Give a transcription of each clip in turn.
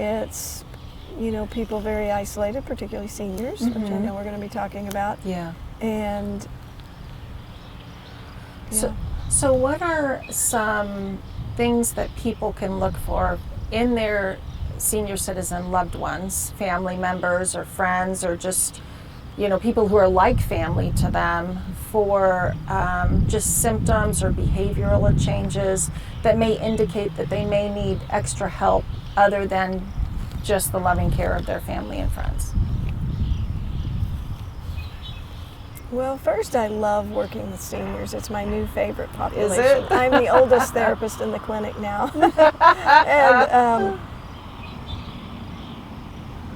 it's, people very isolated, particularly seniors, which I know we're going to be talking about. Yeah. And So what are some things that people can look for in their senior citizen loved ones, family members or friends, or just people who are like family to them, for just symptoms or behavioral changes that may indicate that they may need extra help other than just the loving care of their family and friends? Well, first, I love working with seniors. It's my new favorite population. Is it? I'm the oldest therapist in the clinic now. And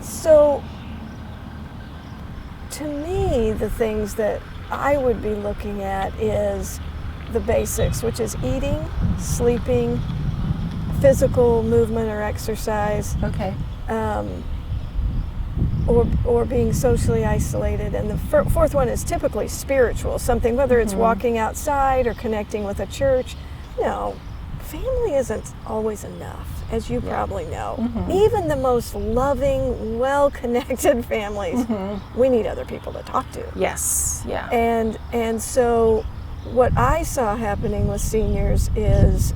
so, to me, the things that I would be looking at is the basics, which is eating, sleeping, physical movement or exercise. Okay. Or being socially isolated. And the fourth one is typically spiritual, something, whether it's walking outside or connecting with a church. Family isn't always enough, as you probably know. Even the most loving, well-connected families, we need other people to talk to. Yes, yeah. And so what I saw happening with seniors is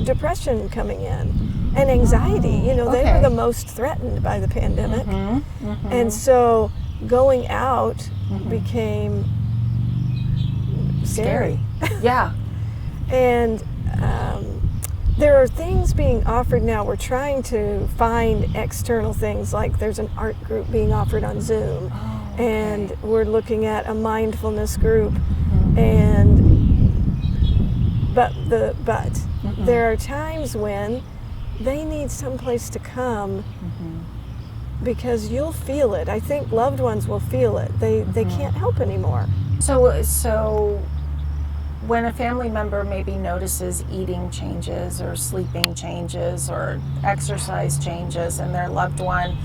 depression coming in. And anxiety, they were the most threatened by the pandemic. And so going out became scary. Yeah. And there are things being offered now. We're trying to find external things, like there's an art group being offered on Zoom. And we're looking at a mindfulness group. But there are times when they need someplace to come because you'll feel it. I think loved ones will feel it. They can't help anymore. So when a family member maybe notices eating changes or sleeping changes or exercise changes in their loved one,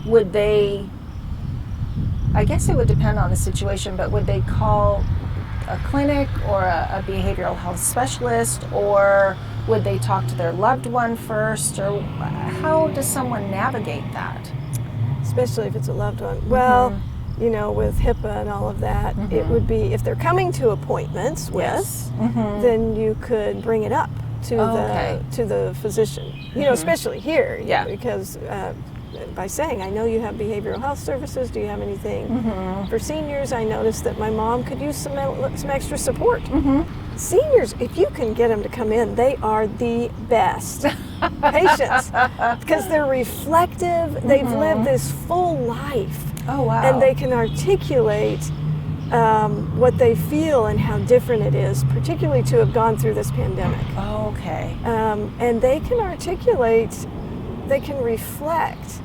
would they, I guess it would depend on the situation, but would they call a clinic or a behavioral health specialist, or would they talk to their loved one first, or how does someone navigate that? Especially if it's a loved one. Well, with HIPAA and all of that, it would be, if they're coming to appointments with, then you could bring it up to the physician. Especially here, because by saying, I know you have behavioral health services. Do you have anything for seniors? I noticed that my mom could use some extra support. Seniors, if you can get them to come in, they are the best patients because they're reflective. They've lived this full life. Oh, wow. And they can articulate what they feel and how different it is, particularly to have gone through this pandemic. Oh, okay. And they can articulate, they can reflect,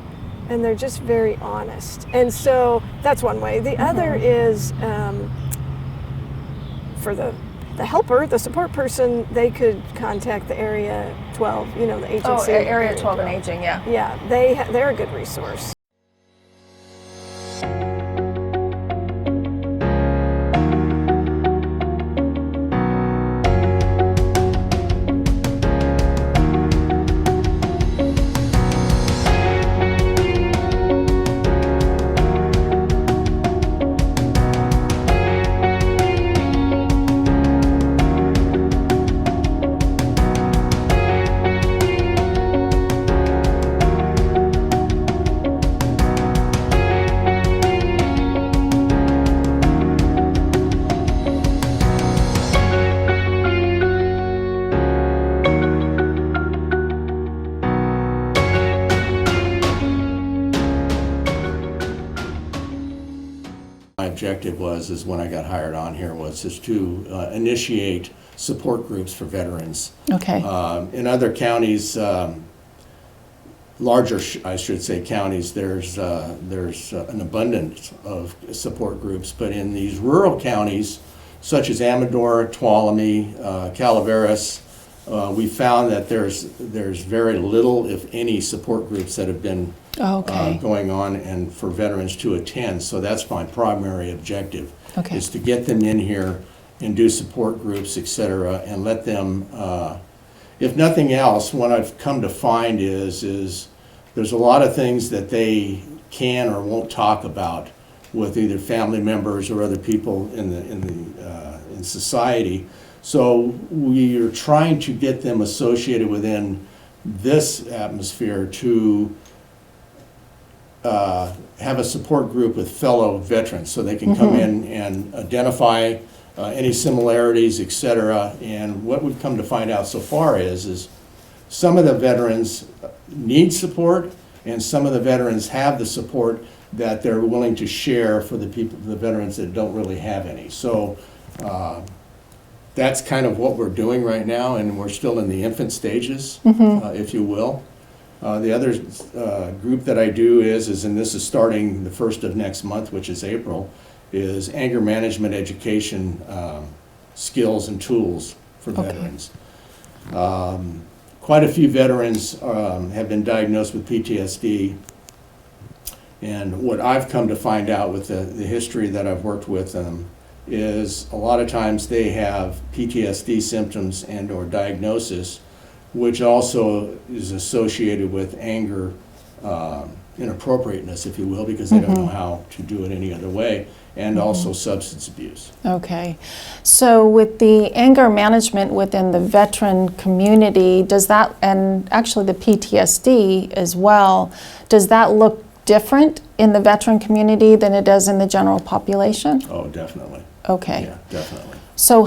and they're just very honest. And so that's one way. The other is for the helper, the support person, they could contact the Area 12, the agency. Oh, Area 12 and Aging, yeah. Yeah, they're a good resource. Objective is when I got hired on here was to initiate support groups for veterans. Okay. In other counties, larger I should say counties, there's an abundance of support groups, but in these rural counties such as Amador, Tuolumne, Calaveras, we found that there's very little, if any, support groups that have been going on and for veterans to attend. So that's my primary objective, is to get them in here and do support groups, etc., and let them, if nothing else, what I've come to find is there's a lot of things that they can or won't talk about with either family members or other people in society. So we are trying to get them associated within this atmosphere to have a support group with fellow veterans, so they can come in and identify any similarities, et cetera. And what we've come to find out so far is some of the veterans need support, and some of the veterans have the support that they're willing to share for the veterans that don't really have any. So that's kind of what we're doing right now, and we're still in the infant stages, if you will. The other group that I do is, and this is starting the 1st of next month, which is April, is anger management education skills and tools for veterans. Quite a few veterans have been diagnosed with PTSD, and what I've come to find out with the history that I've worked with them is a lot of times they have PTSD symptoms and or diagnosis, which also is associated with anger inappropriateness, if you will, because they don't know how to do it any other way, and also substance abuse. Okay. So with the anger management within the veteran community, does that, and actually the PTSD as well, does that look different in the veteran community than it does in the general population? Oh, definitely. Okay. Yeah, definitely. So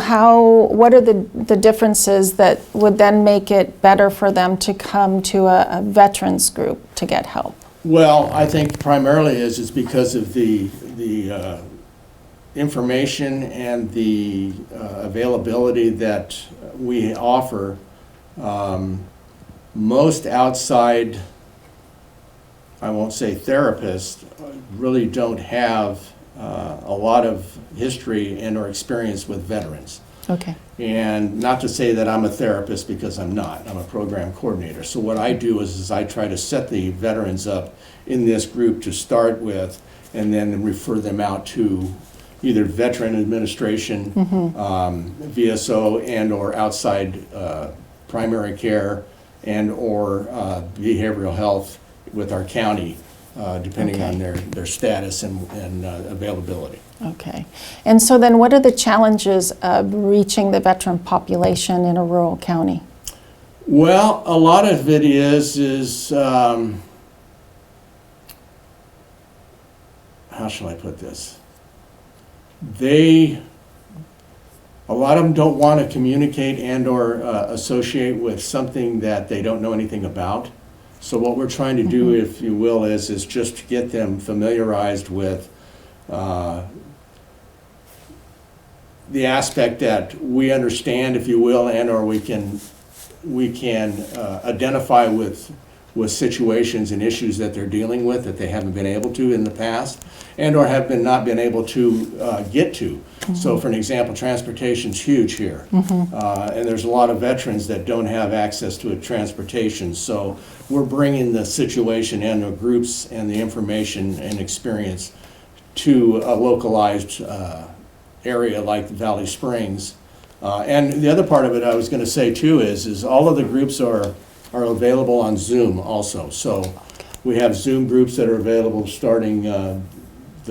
what are the differences that would then make it better for them to come to a veterans group to get help? Well, I think primarily it's because of the information and the availability that we offer. Most outside, I won't say therapists, really don't have a lot of history and or experience with veterans. Okay. And not to say that I'm a therapist, because I'm not. I'm a program coordinator. So what I do is I try to set the veterans up in this group to start with, and then refer them out to either Veteran Administration, VSO, and or outside primary care, and or behavioral health with our county, depending on their status and availability. Okay. And so then what are the challenges of reaching the veteran population in a rural county? Well, a lot of it is how shall I put this? A lot of them don't want to communicate and or associate with something that they don't know anything about. So what we're trying to do, if you will, is just to get them familiarized with the aspect that we understand, if you will, and or we can identify with situations and issues that they're dealing with that they haven't been able to in the past, and or have not been able to get to. So for an example, transportation's huge here. And there's a lot of veterans that don't have access to a transportation. So we're bringing the situation and the groups and the information and experience to a localized area like Valley Springs. And the other part of it I was going to say too is all of the groups are available on Zoom also. So we have Zoom groups that are available starting the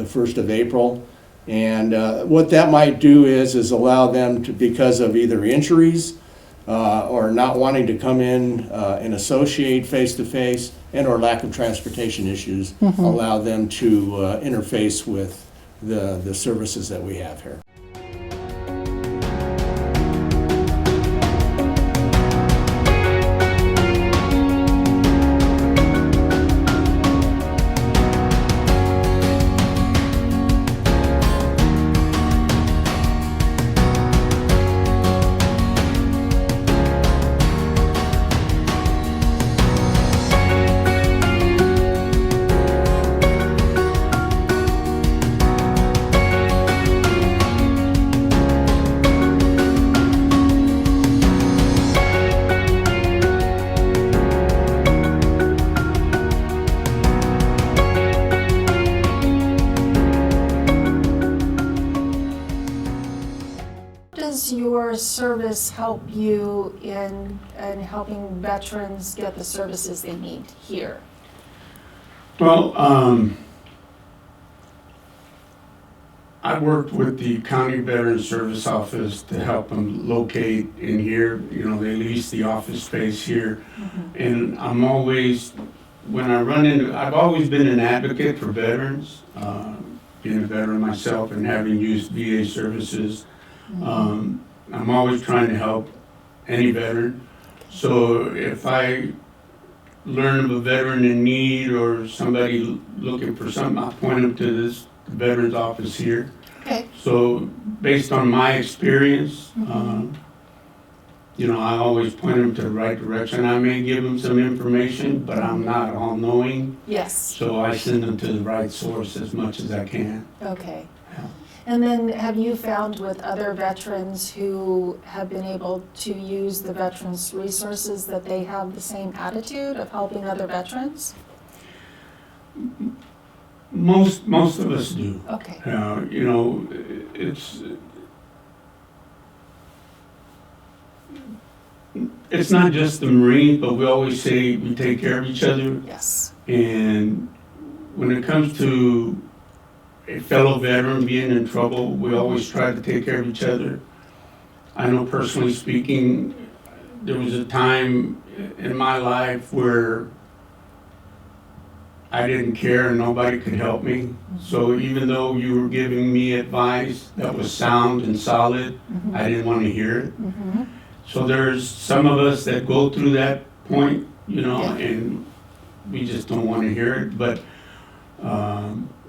1st of April. And what that might do is allow them to, because of either injuries or not wanting to come in and associate face-to-face, and or lack of transportation issues, allow them to interface with the services that we have here. Does your service help you in helping veterans get the services they need here? Well, I worked with the County Veteran Service Office to help them locate in here. You know, they lease the office space here. And I'm always, when I run into, I've always been an advocate for veterans, being a veteran myself and having used VA services. I'm always trying to help any veteran. So if I learn of a veteran in need or somebody looking for something, I'll point them to this veterans office here. Okay. So based on my experience, you know, I always point them to the right direction. I may give them some information, but I'm not all-knowing. Yes. So I send them to the right source as much as I can. Okay. Yeah. And then have you found with other veterans who have been able to use the veterans resources that they have the same attitude of helping other veterans? Most of us do. Okay. You know, it's not just the Marines, but we always say we take care of each other. Yes. And when it comes to a fellow veteran being in trouble, we always try to take care of each other. I know personally speaking, there was a time in my life where I didn't care and nobody could help me. So even though you were giving me advice that was sound and solid, I didn't want to hear it. So there's some of us that go through that point, you know, and we just don't want to hear it. But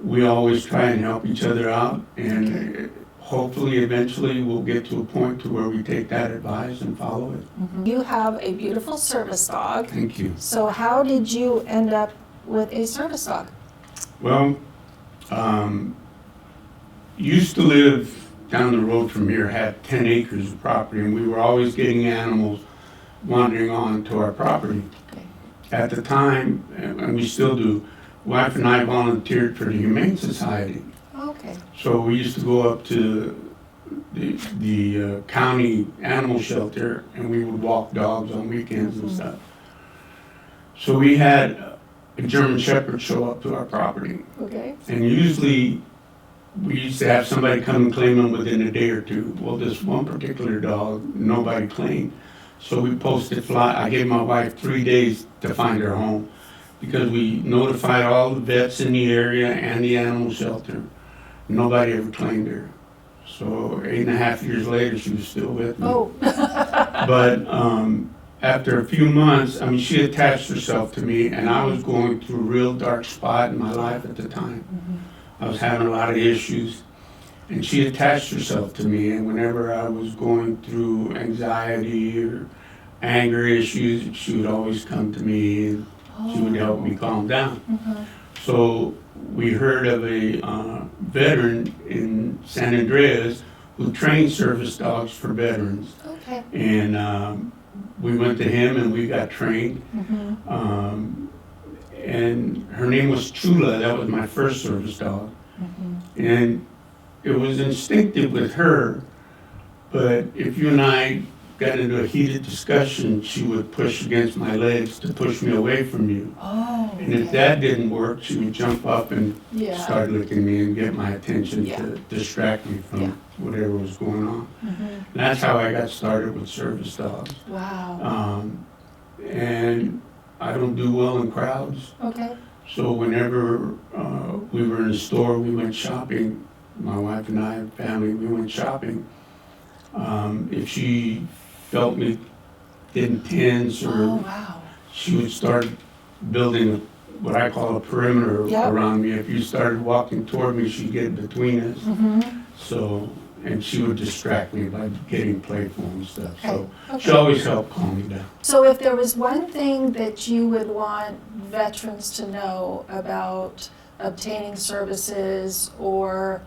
we always try and help each other out, and hopefully eventually we'll get to a point to where we take that advice and follow it. You have a beautiful service dog. Thank you. So how did you end up with a service dog? Well, used to live down the road from here, had 10 acres of property, and we were always getting animals wandering on to our property. Okay. At the time, and we still do, wife and I volunteered for the Humane Society. Okay. So we used to go up to the county animal shelter, and we would walk dogs on weekends and stuff. So we had a German Shepherd show up to our property. Okay. And usually, we used to have somebody come and claim them within a day or two. Well, this one particular dog, nobody claimed. So we posted I gave my wife 3 days to find her home, because we notified all the vets in the area and the animal shelter. Nobody ever claimed her. So 8.5 years later, she was still with me. Oh. But after a few months, I mean, she attached herself to me, and I was going through a real dark spot in my life at the time. I was having a lot of issues, and she attached herself to me, and whenever I was going through anxiety or anger issues, she would always come to me, and she would help me calm down. So we heard of a veteran in San Andreas who trained service dogs for veterans. Okay. And we went to him and we got trained. And her name was Chula. That was my first service dog. And it was instinctive with her, but if you and I got into a heated discussion, she would push against my legs to push me away from you. Oh. And if that didn't work, she would jump up and start licking me and get my attention to distract me from whatever was going on. And that's how I got started with service dogs. Wow. And I don't do well in crowds. Okay. So whenever we were in a store, we went shopping. My wife and I, family, we went shopping. If she felt me getting tense, or she would start building what I call a perimeter around me. If you started walking toward me, she'd get between us. So, and she would distract me by getting playful and stuff. So she always helped calm me down. So if there was one thing that you would want veterans to know about obtaining services or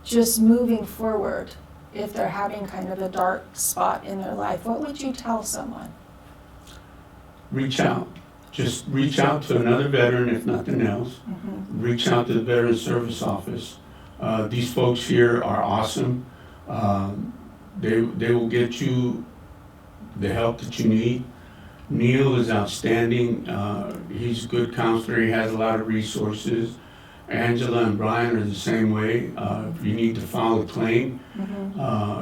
just moving forward, if they're having kind of a dark spot in their life, what would you tell someone? Reach out. Just reach out to another veteran, if nothing else. Reach out to the Veteran Service Office. These folks here are awesome. They will get you the help that you need. Neil is outstanding. He's a good counselor. He has a lot of resources. Angela and Brian are the same way. If you need to file a claim,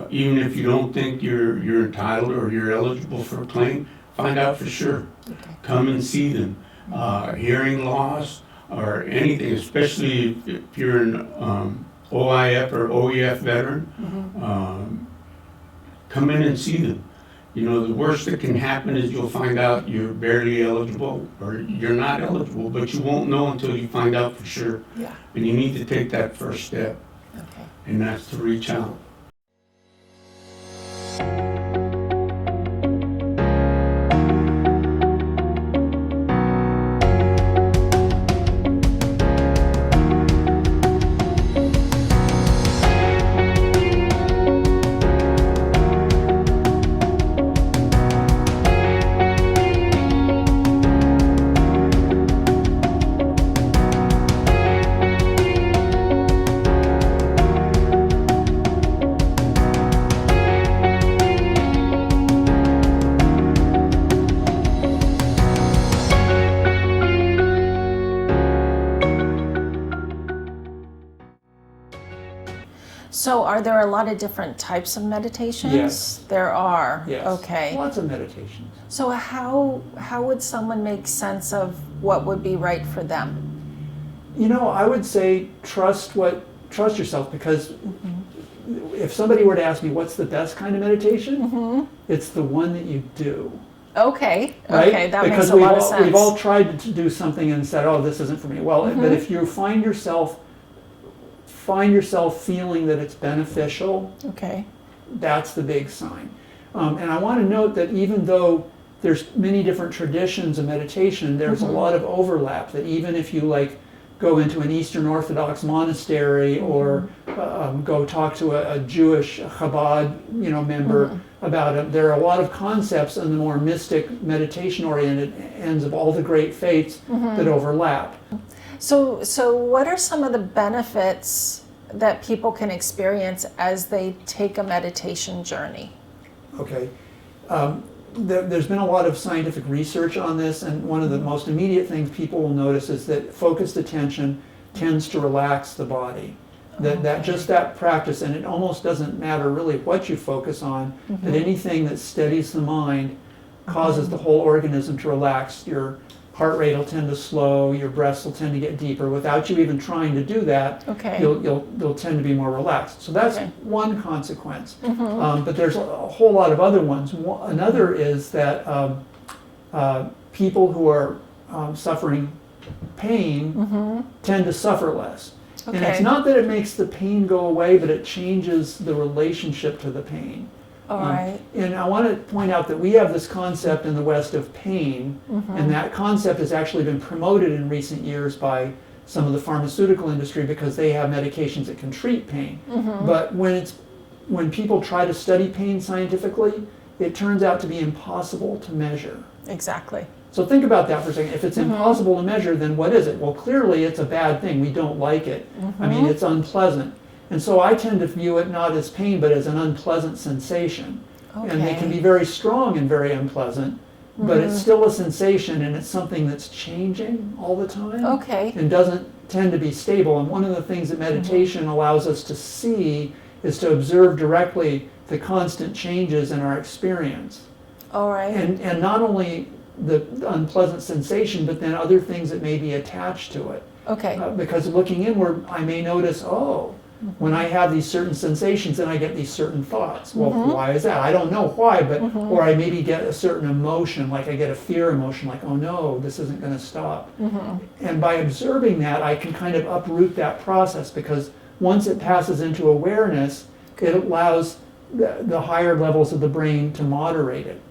even if you don't think you're entitled or you're eligible for a claim, find out for sure. Come and see them. Hearing loss or anything, especially if you're an OIF or OEF veteran, come in and see them. You know, the worst that can happen is you'll find out you're barely eligible or you're not eligible, but you won't know until you find out for sure. Yeah. And you need to take that first step, Okay. and that's to reach out. So are there a lot of different types of meditations? Yes. There are? Yes. Okay. Lots of meditations. So how would someone make sense of what would be right for them? You know, I would say trust yourself, because if somebody were to ask me what's the best kind of meditation, it's the one that you do. Okay. Right? Okay, that because makes a lot of sense. we've all tried to do something and said, oh, this isn't for me. Well, but if you find yourself feeling that it's beneficial, Okay. that's the big sign. And I want to note that even though there's many different traditions of meditation, there's a lot of overlap, that even if you go into an Eastern Orthodox monastery or go talk to a Jewish Chabad member about it, there are a lot of concepts in the more mystic meditation-oriented ends of all the great faiths that overlap. So what are some of the benefits that people can experience as they take a meditation journey? Okay. There's been a lot of scientific research on this, and one of the most immediate things people will notice is that focused attention tends to relax the body. That practice, and it almost doesn't matter really what you focus on, that anything that steadies the mind causes the whole organism to relax. Your heart rate will tend to slow, your breaths will tend to get deeper. Without you even trying to do that, Okay. you'll tend to be more relaxed. So that's Okay. one consequence. But there's a whole lot of other ones. Another is that people who are suffering pain tend to suffer less. And it's Okay. not that it makes the pain go away, but it changes the relationship to the pain. All right. And I want to point out that we have this concept in the West of pain, and that concept has actually been promoted in recent years by some of the pharmaceutical industry because they have medications that can treat pain. But when people try to study pain scientifically, it turns out to be impossible to measure. Exactly. So think about that for a second. If it's impossible to measure, then what is it? Well, clearly it's a bad thing. We don't like it. I mean, it's unpleasant. And so I tend to view it not as pain, but as an unpleasant sensation. And they can be very strong and very unpleasant, but it's still a sensation, and it's something that's changing all the time. Okay. And doesn't tend to be stable. And one of the things that meditation allows us to see is to observe directly the constant changes in our experience. All right. And not only the unpleasant sensation, but then other things that may be attached to it. Okay. Because looking inward, I may notice, when I have these certain sensations, then I get these certain thoughts. Well, why is that? I don't know why, but or I maybe get a certain emotion, like I get a fear emotion, like, oh no, this isn't going to stop. And by observing that, I can kind of uproot that process, because once it passes into awareness, it allows the higher levels of the brain to moderate it.